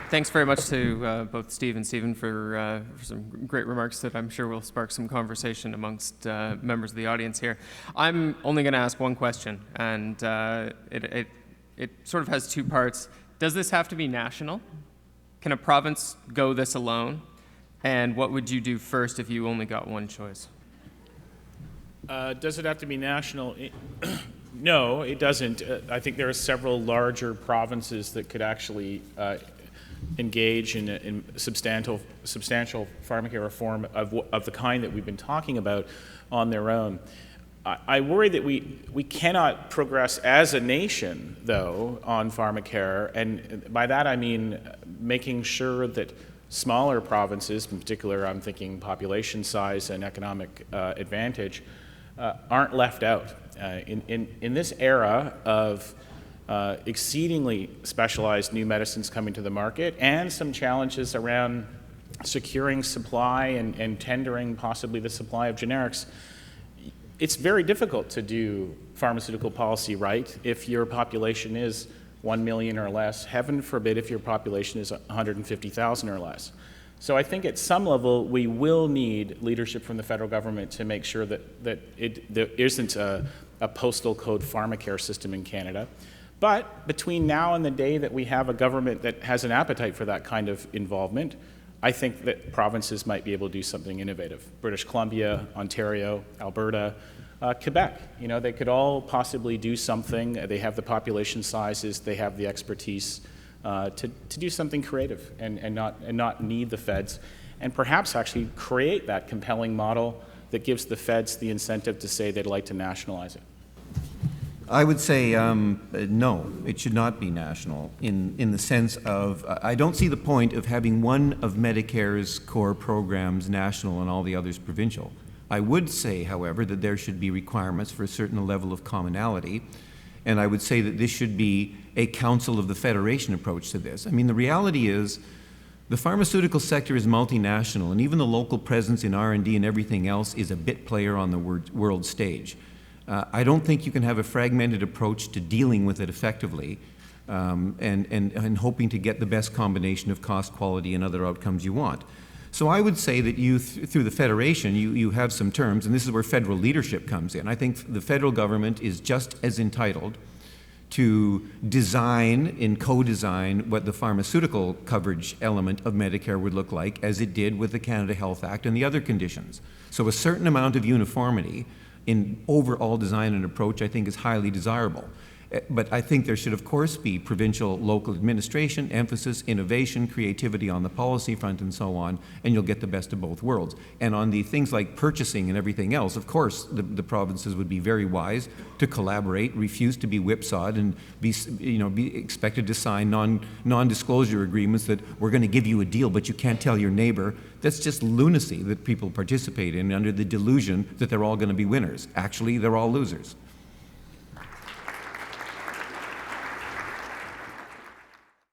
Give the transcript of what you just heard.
Thanks very much to both Steve and Stephen for some great remarks that I'm sure will spark some conversation amongst members of the audience here. I'm only going to ask one question, and it sort of has two parts. Does this have to be national? Can a province go this alone? And what would you do first if you only got one choice? Does it have to be national? No, it doesn't. I think there are several larger provinces that could actually engage in substantial pharmacare reform of the kind that we've been talking about on their own. I worry that we cannot progress as a nation, though, on pharmacare, and by that I mean making sure that smaller provinces, in particular I'm thinking population size and economic advantage, aren't left out. In this era of exceedingly specialized new medicines coming to the market and some challenges around securing supply and tendering possibly the supply of generics, it's very difficult to do pharmaceutical policy right if your population is 1 million or less. Heaven forbid if your population is 150,000 or less. So I think at some level we will need leadership from the federal government to make sure that there isn't a postal code pharmacare system in Canada. But between now and the day that we have a government that has an appetite for that kind of involvement, I think that provinces might be able to do something innovative. British Columbia, Ontario, Alberta, Quebec, they could all possibly do something. They have the population sizes, they have the expertise to do something creative and not need the feds, and perhaps actually create that compelling model that gives the feds the incentive to say they'd like to nationalize it. I would say no, it should not be national in the sense of I don't see the point of having one of Medicare's core programs national and all the others provincial. I would say, however, that there should be requirements for a certain level of commonality, and I would say that this should be a Council of the Federation approach to this. I mean, the reality is the pharmaceutical sector is multinational, and even the local presence in R&D and everything else is a bit player on the world stage. I don't think you can have a fragmented approach to dealing with it effectively and hoping to get the best combination of cost, quality, and other outcomes you want. So I would say that you, through the Federation, you have some terms, and this is where federal leadership comes in. I think the federal government is just as entitled to design and co-design what the pharmaceutical coverage element of Medicare would look like as it did with the Canada Health Act and the other conditions. So a certain amount of uniformity in overall design and approach, I think, is highly desirable. But I think there should, of course, be provincial, local administration, emphasis, innovation, creativity on the policy front, and so on, and you'll get the best of both worlds. And on the things like purchasing and everything else, of course, the provinces would be very wise to collaborate, refuse to be whipsawed, and be expected to sign non-disclosure agreements that we're going to give you a deal, but you can't tell your neighbor. That's just lunacy that people participate in under the delusion that they're all going to be winners. Actually, they're all losers.